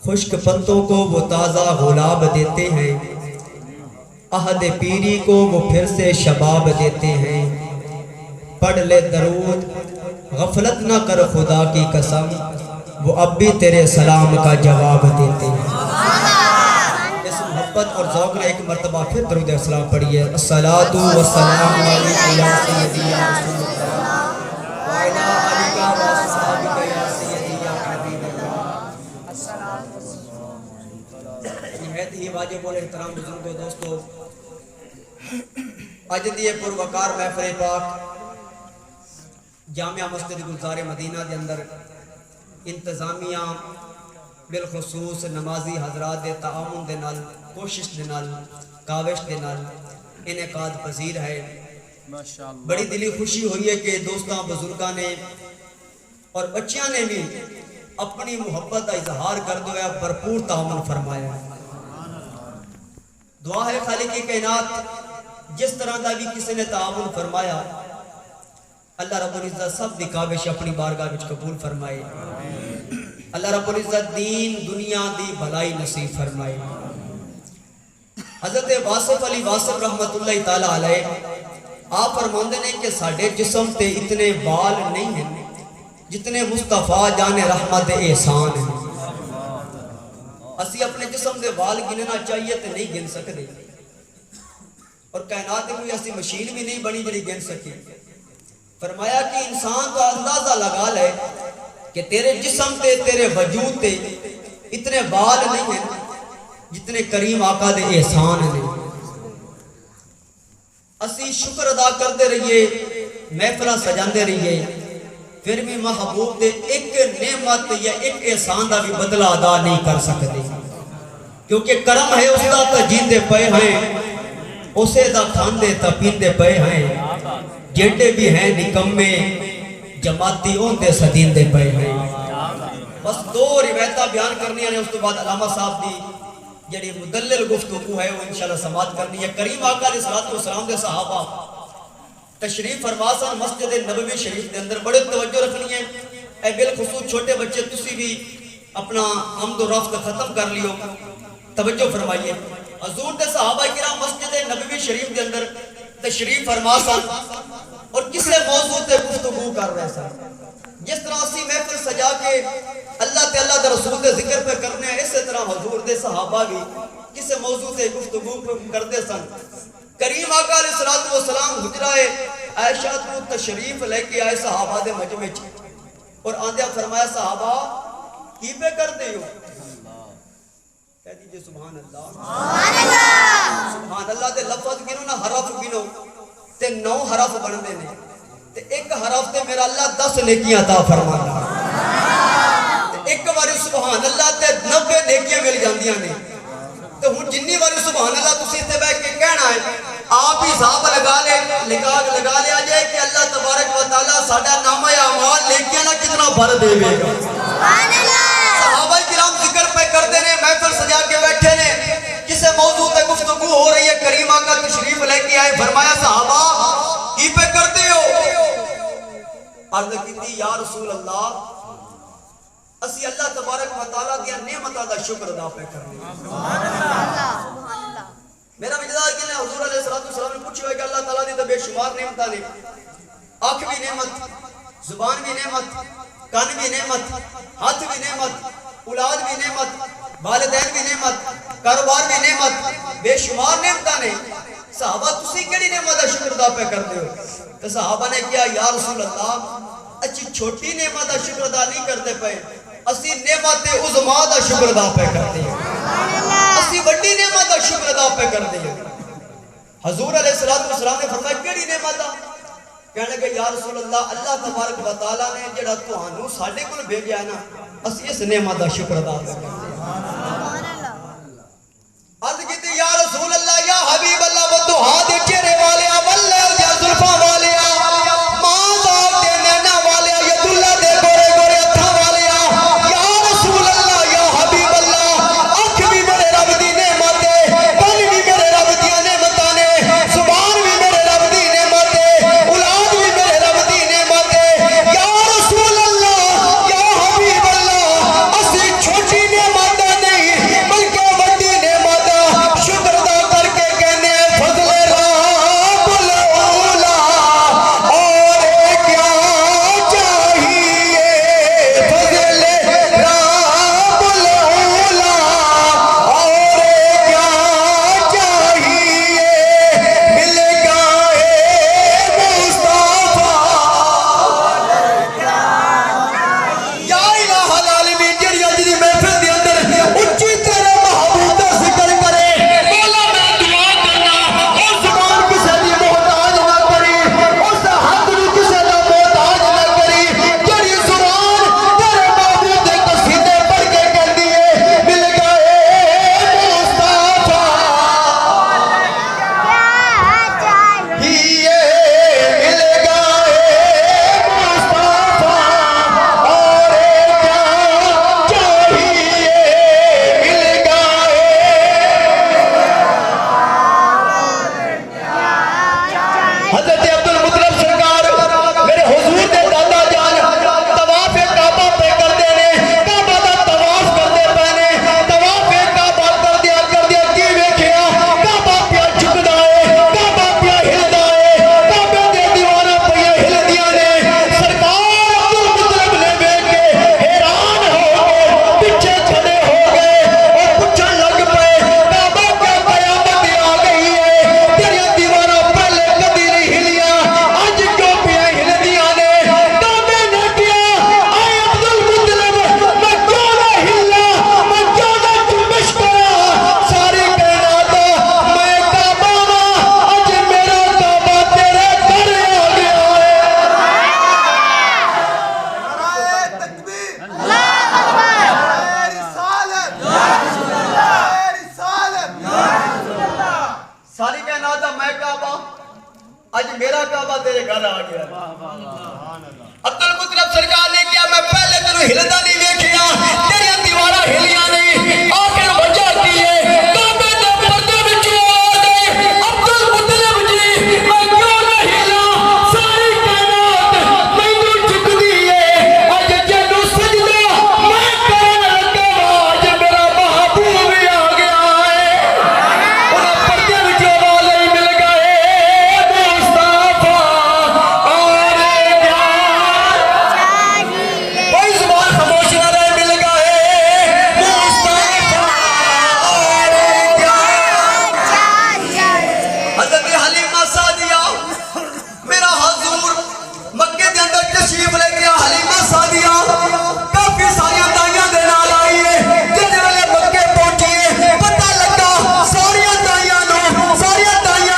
خشک پتوں کو وہ تازہ گلاب دیتے ہیں، عہد پیری کو وہ پھر سے شباب دیتے ہیں۔ پڑھ لے درود غفلت نہ کر خدا کی قسم، وہ اب بھی تیرے سلام کا جواب دیتے ہیں۔ اس محبت اور ذوق میں ایک مرتبہ پھر درود السلام پڑھیے۔ الصلاۃ والسلام علیک یا سیدی یا رسول اللہ وعلی آلک و اصحابک یا سیدی یا حبیب اللہ۔ نہایت ہی واجب الاحترام بزرگوں دوستو، اج دی پروقار محفل پاک جامعہ مسجد گلزار مدینہ دے اندر انتظامیہ بالخصوص نمازی حضرات دے تعاون دے نال، کوشش دے نال، کاوش دے نال انعقاد پذیر ہے۔ بڑی دلی خوشی ہوئی ہے کہ دوستاں بزرگاں نے اور بچیاں نے بھی اپنی محبت کا اظہار کردے ہوئے بھرپور تعاون فرمایا۔ دعا ہے خالق کائنات جس طرح دا بھی کسی نے تعاون فرمایا، اللہ رب العزت سب دی کاوش اپنی بارگاہ وچ قبول فرمائے۔ اللہ رب العزت دین دنیا دی بھلائی نصیب فرمائے۔ حضرت واصف علی واصف رحمت اللہ تعالی علیہ آپ فرماندے نے کہ ساڈے جسم تے اتنے بال نہیں ہیں جتنے مصطفیٰ جان رحمت احسان ہیں۔ اسی اپنے جسم دے بال گننا چاہیے تے نہیں گن سکتے، اور کائنات کوئی ایسی مشین بھی نہیں بنی جڑی گن سکے۔ فرمایا کہ انسان کا اندازہ لگا لے کہ تیرے جسم تے تیرے وجود تے اتنے بال نہیں ہیں جتنے کریم آقا دے احسان ہیں۔ اسی شکر ادا کرتے رہیے، محفلہ سجاندے رہیے، پھر بھی محبوب دے ایک نعمت یا ایک احسان دا بھی بدلہ ادا نہیں کر سکتے، کیونکہ کرم ہے اس دا تا جیندے پئے ہیں، اسے دا کھاندے تا پیندے پئے ہیں، جیٹے بھی ہیں نکمے جماعتی ہوندے صدیندے پئے ہیں۔ بس دو روایتہ بیان کرنی ہے، اس تو بعد علامہ صاحب دی جڑی مدلل گفتگو ہے وہ انشاءاللہ سماعت کرنی ہے۔ کریم آقا علیہ السلام دے صحابہ تشریف فرماسن مسجد نبوی شریف دے اندر بڑے توجہ رکھنی ہے۔ اے بالخصوص چھوٹے بچے تسی بھی اپنا حمد و رفت ختم کر لیو، توجہ فرمائیے۔ حضور دے صحابہ کرام مسجد نبوی شریف دے اندر تشریف فرماسن اور کسے موضوع تے گفتگو کر رہے سن۔ جس طرح اسی محفل سجا کے اللہ تے اللہ دے رسول دے ذکر پہ کرنے ہیں، اسی طرح حضور دے صحابہ بھی کسے موضوع تے گفتگو کرتے سن۔ کریم آقا علیہ السلام حجرہ عائشہ کو تشریف لے کے آئے صحابہ دے مجمع اور آندیا فرمایا صحابہ کی پہ کرتے ہو؟ کہہ دیجئے سبحان اللہ۔ سبحان اللہ دے لفظ گنو نا، حرف گنو تے 9 حرف بندے نے، تے ایک حرف تے میرا اللہ 10 نیکیاں عطا فرمانا، تے ایک باری سبحان اللہ تے 90 نیکیاں مل جاندیاں نے۔ تو ہن جنی باری سبحان اللہ تسی تے بیٹھ کے کہنا ہے، آپ ہی حساب لگا لیا جائے کہ اللہ تبارک و تعالیٰ ساڈا نامہ اعمال نیکیاں نہ کتنا بھر دے گا۔ صحابہ کرام ذکر پہ کرتے نے، محفل سجا کے بیٹھے نے، کسے موضوع تے گفتگو ہو رہی ہے، کریم آقا تشریف لے کے آئے، فرمایا صحابہ کی پہ کرتے ہو؟ عرض کی یا رسول اللہ اسی اللہ تبارک و تعالیٰ دیا نعمتہ دا شکر ادا پہ کرنے۔ میرا مجدہ کہ حضور علیہ السلام نے پوچھا ہے کہ اللہ تعالیٰ دی تو بے شمار نعمتہ نے، آنکھ بھی نعمت، زبان بھی نعمت، کان بھی نعمت، ہاتھ بھی نعمت، اولاد بھی نعمت، والدین بھی نعمت، کاروبار بھی نعمت، بے شمار نعمتہ نے۔ صحابہ تسی کیڑی نعمت دا شکر ادا پہ کرتے ہو؟ تو صحابہ نے کیا یا رسول اللہ اچھی چھوٹی نعمت دا شکر ادا نہیں کرتے پئے، اسی نعمت عظما دا شکر ادا پہ کرتے ہیں، اسی بڑی نعمت دا شکر ادا پہ کرتے ہیں۔ حضور علیہ السلام نے فرمایا کیڑی نعمت دا؟ کہنے کہ یا رسول اللہ اللہ تبارک و تعالیٰ نے جڑا تہانوں ساڈے کول بھیجا ہے نا، اسی اس نعمت دا شکر ادا پہ کرتے ہیں۔ عرض کیتی یا رسول اللہ یا حبیب اللہ وہ تو ہاتھ چہرے والے والے یا زلفاں والے ماں باپ دے نینا والے ید اللہ دے گورے گورے ہتھاں والے یا رسول اللہ یا حبیب اللہ اکھ بھی میرے رب دی نعمت ہے، کان بھی میرے رب دی نعمتاں نے، زبان بھی میرے رب دی نعمت ہے، اولاد بھی میرے رب دی نعمت ہے، یا رسول اللہ یا حبیب اللہ اسی چھوٹی نعمت گھر آ گیا عبد المطلب سرکار نے کیا میں پہلے تینوں ہلدا نہیں ویکھیا تیریاں دیواراں ہلیاں نہیں آخر وجہ کی ہے کعبے دے پردے وچوں آ گئے عبد المطلب جی میں کیوں نہ ہلا ساری کائنات مینوں جھکدی ہے اج جنوں سجدہ میں کرن لگا اج میرا محبوب آ گیا ہے انہاں پردے وچوں والے مل گئے مصطفیٰ اور کوئی زبان خاموش نہ رہے مل گئے مصطفیٰ اور حضرت حلیمہ سعدیہ میرا حضور مکے دے اندر تشریف لے گیا حلیمہ سعدیہ کافی ساریاں دائیاں دے نال آئی ہے جن ویلے مکے پہنچی پتہ لگا ساریاں دائیاں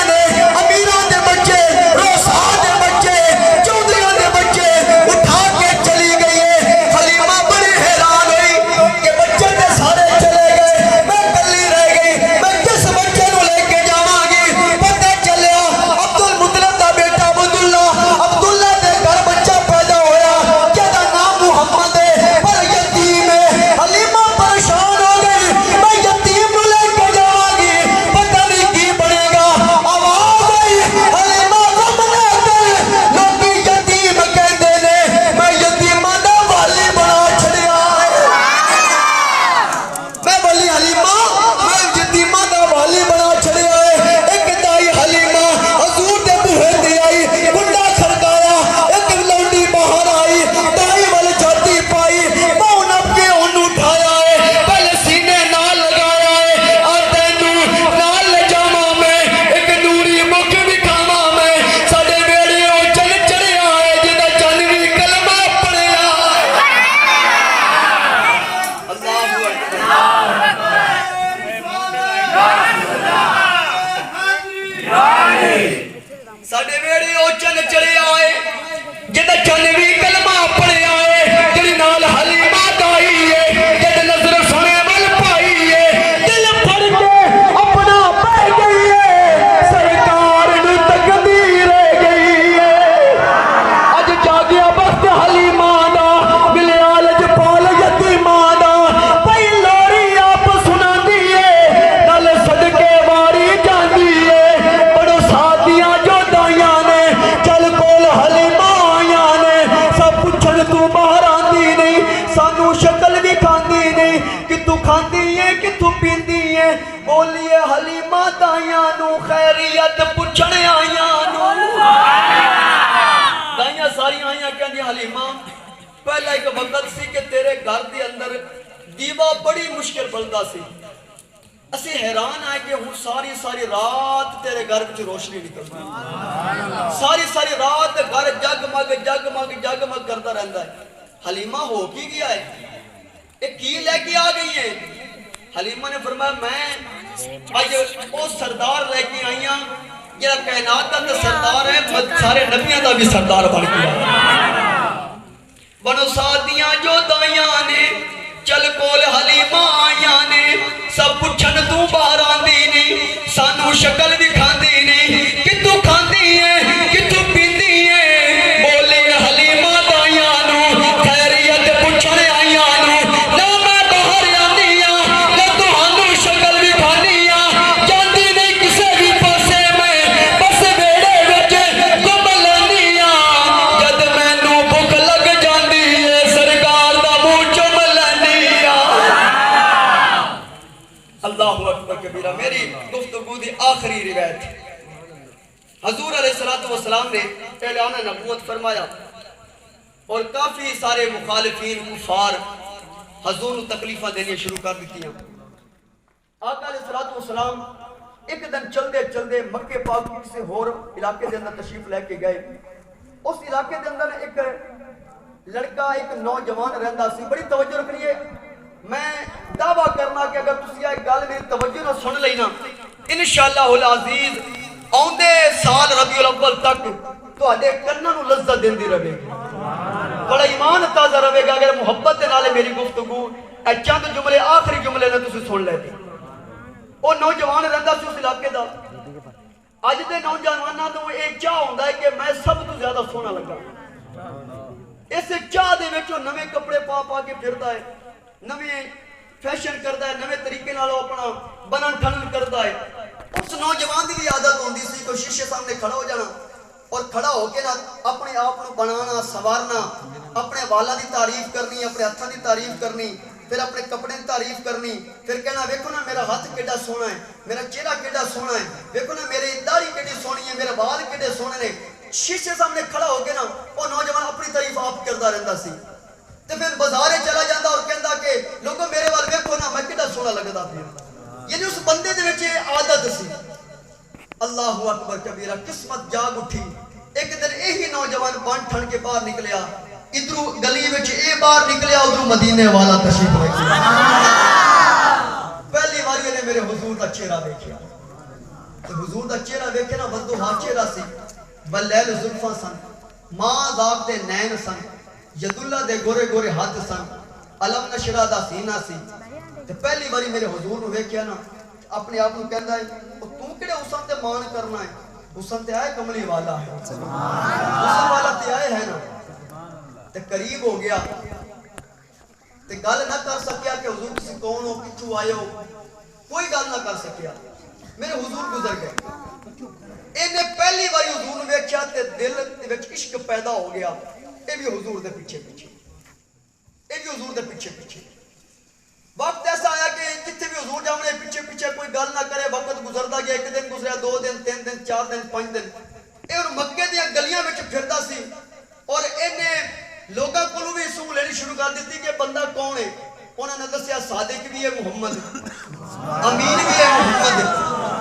نے امیراں دے بچے روساں دے بچے چودھریاں دے بچے اٹھا کے چلی گئی ہے حلیمہ بڑی حیران ہوئی کہ بچے تے سارے چلے گئے میں کلی رہ گئی میں کس بچے نو لے کے جاواں گی پتہ چلیا عبد المطلب دا بیٹا عبداللہ دے گھر بچہ پیدا ہویا جہدا نام محمد ہے پر یتیم ہے حلیمہ پریشان ہو گئی میں یتیم نو لے کے جاواں گی پتہ نہیں کی بنے گا آواز آئی حلیمہ غم نہ کر لوگی یتیم کہندے نے میں یتیماں دا والی بنا چھڑیا میں بولی حلیمہ میں یتیماں دا والی بنا چھڑیا ہے ایک دائی حلیمہ حضور دے بوہے تے آئی کنڈا کھڑکایا ایک لونڈی باہر آئی دائی وال جاتی پائی پاؤں نپ کے انہوں اٹھایا ہے پہلے سینے نال لگایا ہے اور تینوں نال جاواں میں ایک نوری مکھ دکھاواں میں ساڈے ویڑے او چل چڑھیا ہے جدا چنوی کلمہ پڑھیا اللہ ساڈے ویڑے او چل چڑھیا ہے جدا چنوی کلمہ پڑھیا ہے جڑی نال حلیمہ دائی ہے جد نظر سنے ول پائی ہے دل پھڑ کے اپنا بہ گئی ہے سرکار نو تکدی رہ گئی ہے اج جاگیا وقت حلیمہ دا ملیا لجپال یتیماں دا پئی لوری آپ سناندی ہے نال صدقے واری جاندی ہے بڑو ساتھیاں جو دائیاں نے چل کول حلیمہ آیاں نے سب پچھن تو باہر آندی نہیں سانو شکل بھی کھاندی نہیں کہ تو کھاندی ہے کہ تو پیندی ہے بولیے حلیمہ دائیاں نو خیریت پچھن آیاں نو دائیاں ساری آیاں کہندی حلیمہ پہلا ایک وقت سی کہ تیرے گھر دے اندر دیوا بڑی مشکل بلدا سی اسی حیران آئے کہ ہوں ساری رات تیرے گھر وچ روشنی نکلتی ساری رات گھر جگمگ کرتا رہندا ہے حلیمہ ہو کی گیا ہے ایک کی لے کے آ گئی ہے حلیمہ نے فرمایا میں آج او سردار لے کے آئی ہاں جڑا کائنات دا سردار ہے سارے نبیاں دا بھی سردار بن گیا بنو سادیاں جو دائیاں نے چل کول حلیمہ آیاں نے سب پچھن تو باہر آندی نہیں سانو شکل بھی کھاندی نہیں کہ تو کھاندی ہے کہ تو پیندی ہے بولی حلیمہ دائیاں نو خیریت پچھن آیاں نو نہ میں باہر آندی ہاں نہ تہانوں شکل بھی کھانی ہاں جاندی نہیں کسے بھی پاسے میں بس ویڑے وچ گم لینی ہاں جد مینوں بھوک لگ جاندی ہے سرکار دا منہ چوم لینی ہاں اللہ اکبر کبیرہ میری گفتگو دی آخری روایت حضور علیہ السلام نے اعلان نبوت فرمایا اور کافی سارے مخالفین کفار حضور نو تکلیفہ دینی شروع کر دیتی ہیں آقا علیہ السلام ایک دن چلدے مکے پاک کی سے ہور علاقے دے اندر تشریف لے کے گئے اس علاقے دے اندر ایک لڑکا ایک نوجوان رہندا سی بڑی توجہ رکھنی ہے میں دعویٰ کرنا کہ اگر تسی یہ گل میری توجہ نہ سن لینا انشاءاللہ العزیز آندے سال ربیع الاول تک تو آدھے کنہ نو لذت دین دی رہے گی بڑا ایمان تازہ رہے گا اگر محبت دے نالے میری گفتگو چند جملے آخری جملے نے تسی سن لے دی وہ نوجوان رہندا سی اس علاقے دا اج دے نوجواناں تو ایک چاہ ہوندا ہے کہ میں سب تو زیادہ سونا لگا. اس چاہ دے وچ او نویں کپڑے پا پا کے پھردا ہے, نویں فیشن کردا ہے, نویں طریقے نال اپنا بنن ٹھنن کردا ہے. اس نوجوان دی بھی عادت ہوندی سی کہ شیشے سامنے کھڑا ہو جانا اور کھڑا ہو کے نا اپنے آپ کو بنانا سوارنا, اپنے والاں دی تعریف کرنی, اپنے ہتھاں دی تعریف کرنی, پھر اپنے کپڑے دی تعریف کرنی, پھر کہنا ویکھو نا میرا ہاتھ کیڈا سونا ہے, میرا چہرہ کیڈا سونا ہے, ویکھو نا میری داڑھی کیڈی سونی ہے, میرے وال کیڈے سونے نے. شیشے سامنے کھڑا ہو کے نا وہ نوجوان اپنی تعریف آپ کردا رہندا سی. تے پھر بازارے چلا جاندا اور کہندا کہ لوگوں میرے وال ویکھو نا میں کیڈا سونا لگدا پیا. یعنی اس بندے دے وچ عادت سی. اللہ اکبر کبیرہ, قسمت جاگ اٹھی. ایک دن یہی نوجوان بن ٹھن کے باہر نکلیا, ادھرو گلی وچ اے باہر نکلیا, ادھرو مدینے والا تشریف لے گیا. پہلی باری نے میرے حضور دا چہرہ دیکھیا. تے حضور دا چہرہ ویکھے نا وضوحا چہرہ سی, بلیل زلفاں سن, ماں ذات دے نین سن, ید اللہ دے گورے گورے ہاتھ سن, علم نشرہ دا سینہ سی. تے پہلی باری میرے حضور نو ویکھیا نا اپنے آپ کو کہندا ہے تو کیڑے حسن تے مان کرنا ہے, حسن تے آئے کملی والا ہے, حسن والا تے آئے ہے نا. تے قریب ہو گیا تے گل نہ کر سکیا کہ حضور کسی کون ہو, کتھوں آئے ہو, کوئی گل نہ کر سکیا. میرے حضور گزر گئے. اینے پہلی باری حضور نے ویکھیا تے دل وچ عشق پیدا ہو گیا. اے بھی حضور دے پیچھے پیچھے, اے بھی حضور دے پیچھے پیچھے. وقت ایسا آیا کہ جتھے بھی حضور جاونے پیچھے پیچھے کوئی گل نہ کرے. وقت گزردا گیا, ایک دن گزریا, 2 دن, 3 دن, 4 دن, 5 دن. اے اور مکے دیاں گلیاں وچ پھردا سی اور اینے لوگاں کولوں بھی سو لینی شروع کر دتی کہ بندہ کون ہے. انہوں نے دسیا صادق بھی ہے محمد, امین بھی ہے محمد,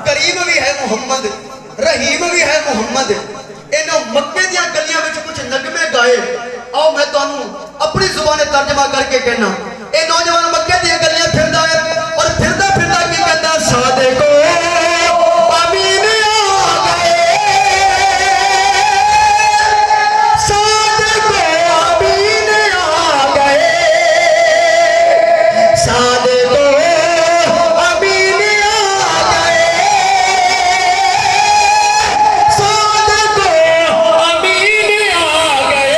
کریم بھی ہے محمد, رحیم بھی ہے محمد. انہوں مکے دیاں گلیاں وچ کچھ نغمے گائے. آؤ میں تانوں اپنی زبان ترجمہ کر کے کہنا. اے نوجوان مکے دیاں گلیاں پھردا ہے اور پھردا پھردا کی کہندا صادق امین آ گئے, صادق امین آ گئے, صادق امین آ گئے, صادق امین آ گئے.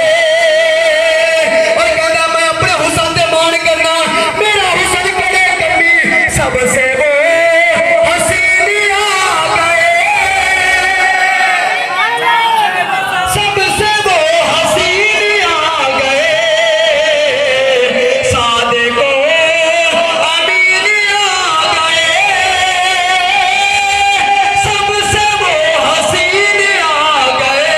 اور کہنا میں اپنے حسن دے مان کرنا, میرا حسن کڑے کمی سب سے وہ حسین آ گئے, سب سے وہ حسین آ گئے, صادق امین آ گئے, سب سے وہ حسین آ گئے.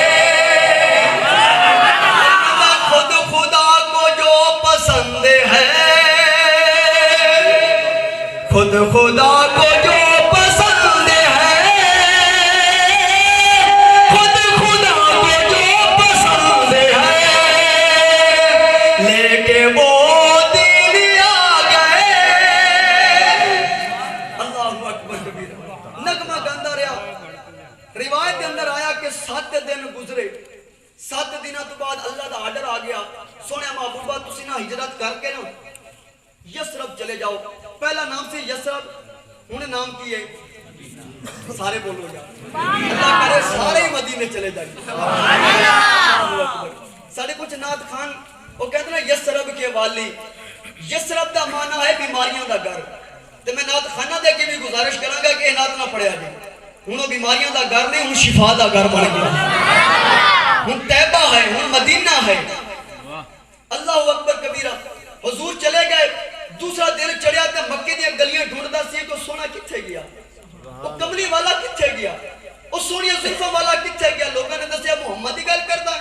خود خدا کو جو پسند ہے, خود خدا کو جو پسند ہے, خود خدا کو جو پسند ہے, لے کے وہ دین آ گئے. اللہ اکبر کبیرہ. نغمہ گاندہ رہا. روایت کے اندر آیا کہ 7 دن گزرے, 7 دنوں تو بعد اللہ دا آرڈر آ گیا, سونے محبوبہ تسی نہ ہجرت کر کے نا یسرب چلے جاؤ. پہلا نام سی یسرب, انہیں نام کی ہے, سارے بولو جا, اللہ کرے سارے ہی مدینے چلے جائیں. سارے کچھ نعت خان وہ کہتے ہیں یسرب کے والی. یسرب دا معنی ہے بیماریاں دا گھر. تو میں نعت خانہ دے کے بھی گزارش کروں گا کہ یہ نعت نہ پڑھیا جائے. ہوں بیماریاں دا گھر نہیں, ہوں شفا دا گھر بن گیا, ہوں طیبہ ہے, ہوں مدینہ ہے. اللہ اکبر کبیرہ. حضور چلے گئے, دوسرا دن چڑھیا تے مکے دیاں گلیاں ڈھونڈدا سی کہ سونا کتھے گیا, وہ کملی والا کتھے گیا, وہ سونی زلفاں والا کتھے گیا. لوگوں نے دسیا محمد دی گل کردا,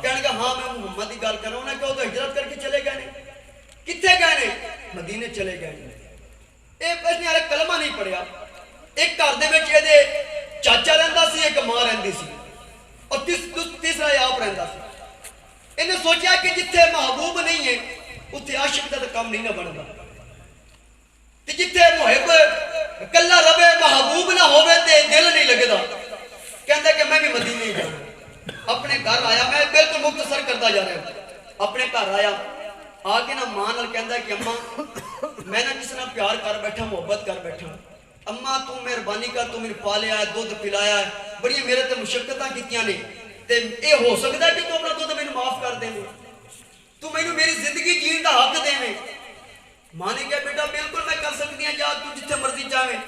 کہنے گا ہاں میں محمد دی گل کر رہا ہوں. انہوں نے کہا تو ہجرت کر کے چلے گئے نے, کتھے گئے نے, مدینے چلے گئے نے. اس نے کلمہ نہیں پڑھیا. ایک گھر دے وچ ایدے چاچا رہندا سی, ایک ماں رہندی سی, اور تیسرا آپ رہندا سی. انہیں سوچیا کہ جتھے محبوب نہیں ہے اتھے عاشق دا کام نہیں نہ بندا, تے جتھے محب کلا رہے محبوب نہ ہوے تے دل نہیں لگدا. کہندا کہ میں بھی مدینے ہی جانا. اپنے گھر آیا, میں بالکل مختصر کرتا جا رہا ہوں. اپنے گھر آیا, آ کے نا ماں نال کہندا کہ اماں میں نہ کس نال پیار کر بیٹھا, محبت کر بیٹھا. اماں تو مہربانی کر, تو میرے پالیا ہے, دودھ پلایا ہے, بڑی میرے تے مشقتاں کیتیاں نے تے اے ہو سکدا ہے کہ تو اپنا تو مینوں معاف کر دے تو مینوں میری زندگی جین دا حق دے ماں نے کہا بیٹا بالکل میں کر سکتی ہیں جا تو جتھے مرضی جاویں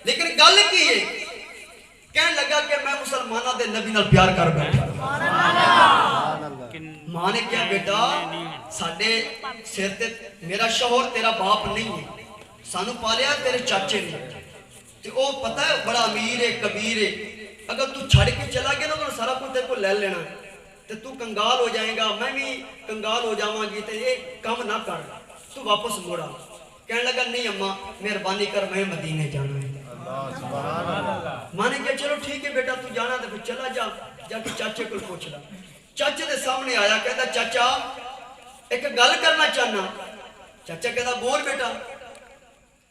لیکن گل کی ہے کہنے لگا کہ میں مسلمانہ دے نبی نال پیار کر بیٹھا ماں نے کہا بیٹا ساڈے سر تے میرا شوہر تیرا باپ نہیں ہے سانو پالیا تیرے چاچے نے تے او پتہ ہے بڑا امیر ہے کبیر ہے اگر تو چھڑ کے چلا گیا نا تو سارا کچھ تیرے کو لے لینا تے تو کنگال ہو جائے گا میں بھی کنگال ہو جاواں گی تے یہ کام نہ کر تو واپس موڑا کہنے لگا نہیں اماں مہربانی کر میں مدینے جانا ہے ماں نے کہا چلو ٹھیک ہے بیٹا تو جانا تو پھر چلا جا جا کے چاچے کو پوچھ لا چاچے دے سامنے آیا کہتا چاچا ایک گل کرنا چاہنا چاچا کہتا بول بیٹا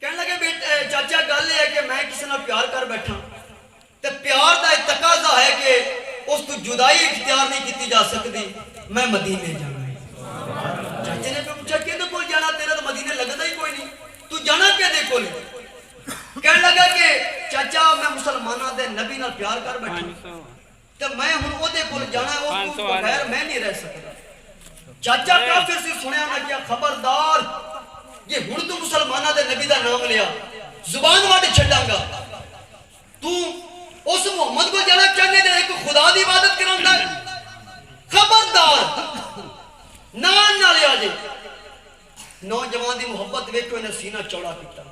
کہنے لگے بیٹا چاچا گل ہے کہ میں کسی نے پیار کر بیٹھا تے پیار دا تقاضا ہے کہ اس تو جدائی اختیار نہیں کیتی جا سکتی میں مدینے جانا ہے چاچے نے پوچھا کہ کول جانا تیرا تو مدینے لگتا ہی کوئی نہیں تو جانا کہ دے کول کہنے لگا کہ چاچا میں مسلمانہ دے نبی نال پیار کر بیٹھا تے میں ہن او دے کول جانا ہے اس کو بغیر میں نہیں رہ سکتا چاچا کافر سے سنیا نہ کیا خبردار یہ ہن تو مسلمانہ دے نبی دا نام لیا زبان واٹ چھڈاں گا تو اس محمد کو جانا چاہنے دے ایک خدا دی عبادت کرن دا خبردار نان نہ لیا جے نوجوان دی محبت ویکھو نے سینہ چوڑا کیتا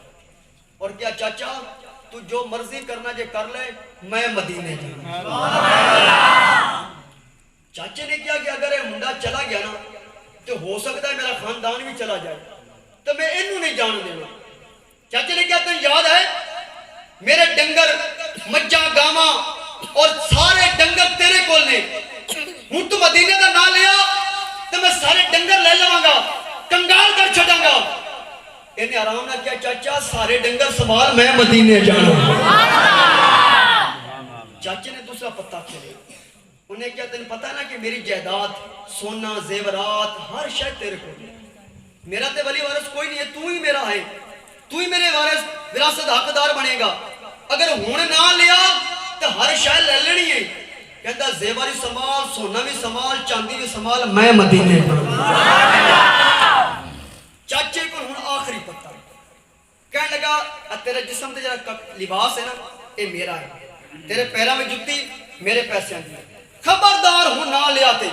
اور کیا چاچا تو جو مرضی کرنا جے کر لے میں مدینے جانا چاچے نے کیا کہ اگر یہ منڈا چلا گیا نا تو ہو سکتا ہے میرا خاندان بھی چلا جائے تو میں انہوں نہیں جان دینا چاچے نے کیا تم یاد ہے میرے ڈنگر مجھا گاما اور سارے ڈنگر تیرے کول نے ہوں تو مدینے دا نہ لیا تو میں سارے ڈنگر لے لواں گا کنگال کر چھڑاں گا انہیں آرام نہ کیا چاچا سارے ڈنگر سنبھال میں مدینے جانا چاچے نے دوسرا پتہ کھلے انہیں کیا تین پتہ ہے نا کہ میری جائیداد سونا زیورات ہر شے تیرے کو میرا تے ولی وارث کوئی نہیں ہے تو ہی میرا ہے تو ہی میرے وارث وراثت حقدار بنے گا اگر ہون نہ لیا تو ہر شے لے لینی ہے کہتا زیور بھی سنبھال سونا بھی سنبھال چاندی بھی سنبھال میں مدینے چاچے کو ہن آخری پتہ کہنے لگا تیرا جسم تے جڑا لباس ہے نا اے میرا ہے تیرے پیروں میں جُتی میرے پیسے دی خبردار ہوں نہ لیا تے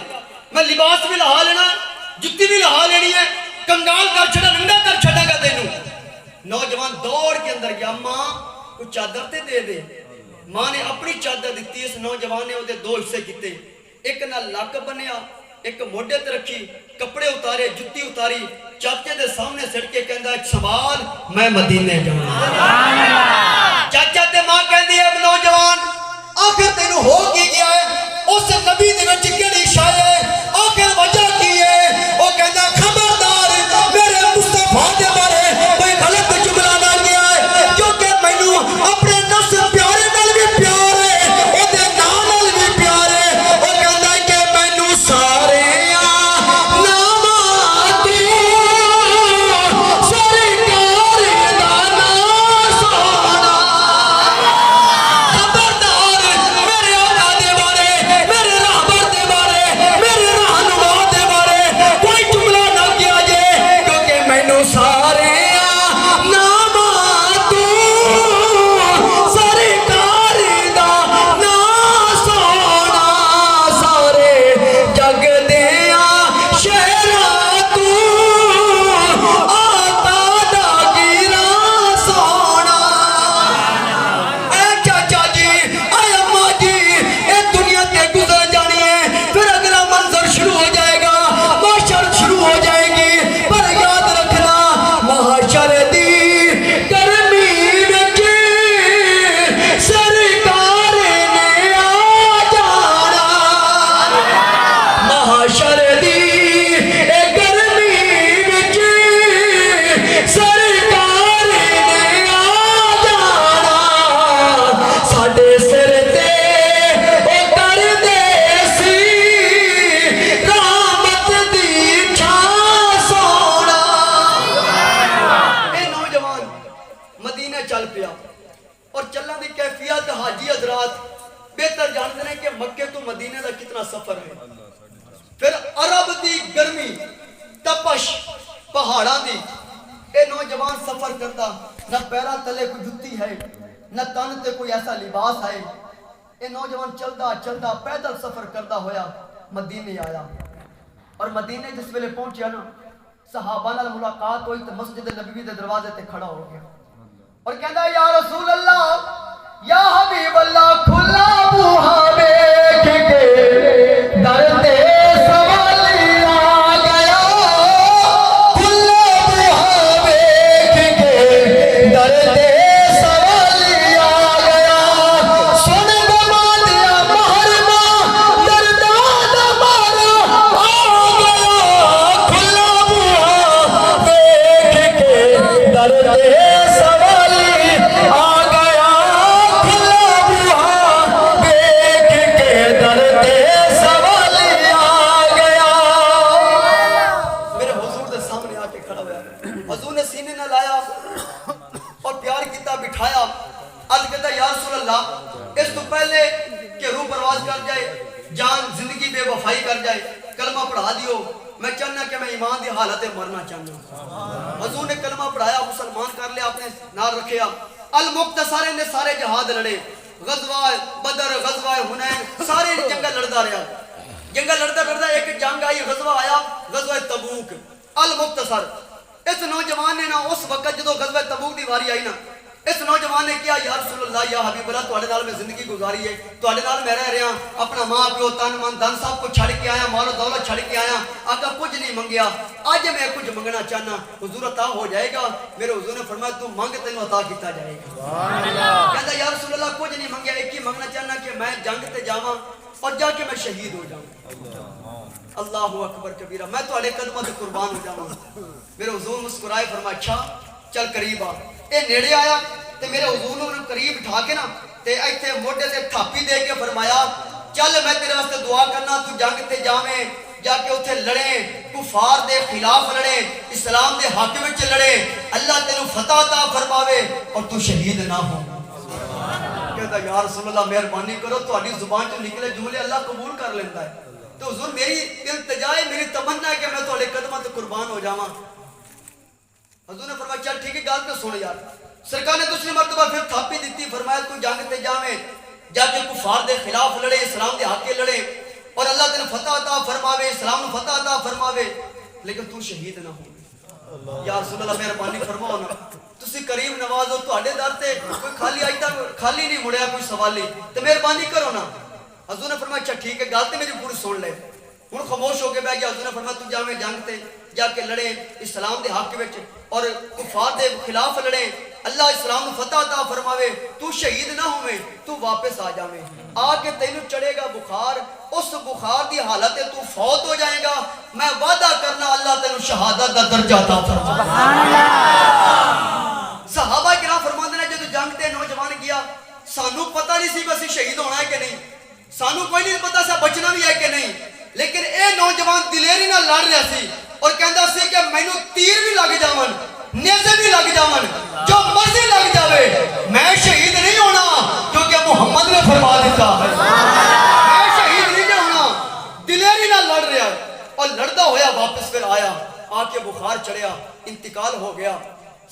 میں لباس بھی لہا لینا جُتی بھی لہا لینی ہے کنگال کر چھڑا ننگا کر چھڑا گا تینوں نوجوان دوڑ کے اندر گیا ماں کو چادر تے دے دے ماں نے اپنی چادر دیتی اس نوجوان نے وہ دو حصے کیتے ایک نہ لاک بنیا ایک موڈے تے رکھی کپڑے اتارے جُتی اتاری چاچے دے سامنے سڑ کے کہندا ایک سوال میں مدینے جانا چاچا تے ماں کہندی ہے نوجوان آخر تینوں ہو کی گیا ہے اس نبی دے وچ کیڑی شے ہے آخر وجہ کی ہے او کہندا خبردار میرے مصطفیٰ دے بارے کوئی غلط جملہ نہ کیا ہے کیونکہ مینوں اپنے نفس پیارے نال بھی پیار ہے او دے نام نال بھی پیار ہے او کہندا کہ مینوں سارے بہتر جانتے ہیں کہ مکے تو مدینے کا کتنا سفر ہے. پھر عرب دی گرمی تپش پہاڑاں دی اے نوجوان سفر کرتا نہ پیرا تلے کوئی جتی ہے نہ تن تے کوئی ایسا لباس ہے. اے نوجوان چلدا چلدا پیدل سفر کرتا ہویا مدینے آیا اور مدینے جس ویلے پہنچیا نا صحابہ نال ملاقات ہوئی تو مسجد نبوی دے دروازے تے کھڑا ہو گیا اور کہندا یا رسول اللہ یا حبیب اللہ کھلا بوہا دیکھ کے در تے سوالی آ گیا کھلا بوہا دیکھ کے در تے سوالی آ گیا سن گما دیا محرمہ درداد مارا آ گیا کھلا بوہا دیکھ کے در تے سوالی آ گیا کھلا بوہا دیکھ کے در تے سوالی آ گیا. میرے حضور دے سامنے آ کے کھڑا ہوا حضور نے سینے نہ لایا اور پیار کیتا بٹھایا عرض کہتا یا رسول اللہ اس تو پہلے کہ روح پرواز کر جائے جان زندگی بے وفائی کر جائے کلمہ پڑھا دیو میں چاہنا کہ میں ایمان دی حالت مرنا چاہنا. حضور نے کلمہ پڑھایا مسلمان کر لیا اپنے نال رکھیا. المختصر نے سارے جہاد لڑے غزوہ بدر غزوہ حنین سارے جنگا لڑدا رہا جنگا لڑدا لڑدا ایک جنگ آئی غزوہ آیا غزوہ تبوک. المختصر اس نوجوان نے نا اس وقت جدو غزوہ تبوک دی واری آئی نا اس نوجوان نے کیا یا رسول اللہ یا حبیب اللہ تواڈے نال میں زندگی گزاری ہے تواڈے نال میں رہ رہا اپنا ماں پیو تن من دھن سب کچھ چھڑ کے آیا مال و دولت چھڑ کے آیا آقا کچھ نہیں منگیا اج میں کچھ منگنا چاہنا حضور عطا ہو جائے گا. میرے حضور نے فرمایا تو مانگ تینوں عطا کیتا جائے گا. سبحان اللہ. کہندا یا رسول اللہ کچھ نہیں منگیا ایک ہی منگنا چاہنا کہ میں جنگ تے جاواں اور جا کے میں شہید ہو جاؤں. اللہ اکبر کبیرہ میں تواڈے قدماں تے قربان ہو جاواں. میرے حضور مسکرائے فرمایا اچھا چل قریب آ. اے نیڑے آیا تے میرے حضور نے انہوں قریب اٹھا کے نا تے ایتھے موڈے تے تھاپی دے کے فرمایا چل میں تیرے واسطے دعا کرنا تو جنگ تے جاویں جا کے اتھے لڑے کفار دے خلاف لڑے اسلام دے حق وچ لڑے اللہ تینوں فتح عطا فرماوے اور تو شہید نہ ہو. کہتا یا رسول اللہ مہربانی کرو تہاڈی زبان چ نکلے جملے اللہ قبول کر لیندا ہے. تو حضور میری التجا ہے میری تمنا ہے کہ میں تہاڈے قدماں تے قربان ہو جاواں. حضور نے فرمایا چل ٹھیک ہے گل تے سن یار. سرکار نے دوسری مرتبہ پھر تھاپی دیتی فرمایا تو جنگ تے جاویں جا کے کفار دے خلاف لڑے اسلام دے حق لڑے اور اللہ تینوں فتح عطا فرماوے اسلام نوں فتح عطا فرماوے لیکن تو شہید نہ ہو. یا رسول اللہ مہربانی فرماؤ نا تسی کریم نواز ہو تہاڈے در تے کوئی خالی اج تک خالی نہیں مڑیا کوئی سوالی تے مہربانی کرو نا. حضور نے فرمایا اچھا ٹھیک ہے گل تے میری پوری سن لے. ہن خاموش ہو کے بیٹھ گیا. حضور نے فرمایا تو جاویں جنگ تے جا کے لڑے اسلام دے حق وچ اور کفار دے خلاف لڑے اللہ اسلام نوں فتح عطا فرماوے تو شہید نہ ہوویں تو واپس آ جاویں آ کے تینوں چڑھے گا بخار اس بخار دی حالت تو فوت ہو جائے گا میں وعدہ کرنا اللہ تینوں شہادت دا درجہ عطا فرمائے. سبحان اللہ. صحابہ کرام فرماندے نے جدوں جنگ تے نوجوان گیا سانوں پتہ نہیں سی کہ شہید ہونا ہے کہ نہیں سانوں کوئی نہیں پتہ سا بچنا بھی ہے کہ نہیں لیکن اے نوجوان دلیری نال لڑ رہا سی اور کہندا سی کہ مینوں تیر بھی لگ جاون نیزے بھی لگ جاون جو مرضی لگ جاوے میں شہید نہیں ہونا کیونکہ محمد نے فرما دیتا ہے میں شہید نہیں ہونا. دلیری نال لڑ رہا اور لڑدا ہویا واپس پھر آیا آ کے بخار چڑھیا انتقال ہو گیا.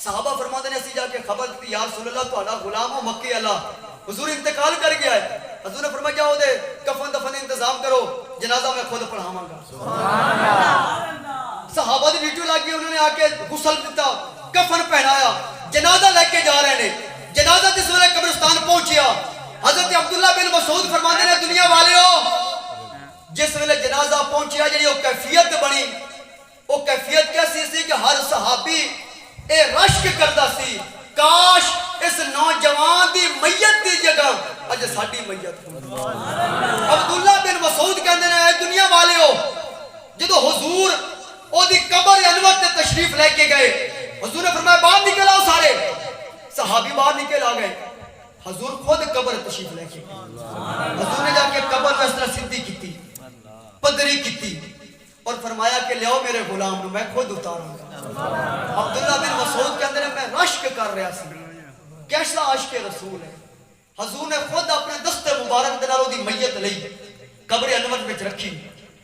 صحابہ فرماتے ہیں اسی جا کے خبر دی یا رسول اللہ تہاڈا غلام ہو مکے اللہ حضور انتقال کر گیا ہے. حضور نے فرمایا جاؤ دے کفن دفن انتظام کرو جنازہ میں خود پڑھاواں گا. سبحان اللہ. صحابہ دی ویڈیو لگی انہوں نے آ کے غسل دیتا کفن پہنایا جنازہ لے کے جا رہے ہیں. جنازہ جس ویلے قبرستان پہنچیا حضرت عبداللہ بن مسعود فرماتے ہیں دنیا والے ہو جس ویلے جنازہ پہنچیا جڑی وہ کیفیت بنی وہ کیفیت کیسی سی کہ ہر صحابی اے رشک کردا سی کاش اس نوجوان دی میت دی جگہ اج ساڈی میت ہو. عبداللہ بن مسعود کہندے نے اے دنیا والے ہو جدو حضور او دی قبر انور تے تشریف لے کے گئے حضور نے فرمایا باہر نکل آؤ سارے صحابی باہر نکل آ گئے. حضور خود قبر تشریف لے کے حضور نے جا کے قبر میں اس طرح سیدھی کیتی پدری کیتی اور فرمایا کہ لیاؤ میرے غلام نو میں خود اتاروں گا. عبداللہ بن مسعود کے اندر میں رشک کر رہا سی کیسا عشق رسول ہے. حضور نے خود اپنے دستے مبارک دے نال دی میت لئی قبر انور وچ رکھی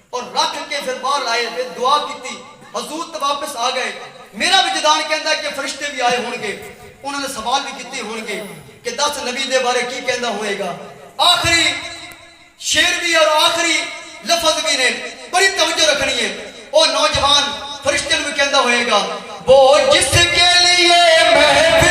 اور رکھ کے پھر باہر آئے پھر دعا کیتی حضور تو واپس آ گئے میرا وجدان کہندا ہے کہ فرشتے بھی آئے ہون گے انہوں نے سوال بھی کیتے ہون گے کہ دس نبی دے بارے کی کہندا ہوئے گا آخری شیر بھی اور آخری لفظ بھی نے بڑی توجہ رکھنی ہے او نوجوان فرشتے بھی کہندا ہوئے گا وہ جس کے لیے محفل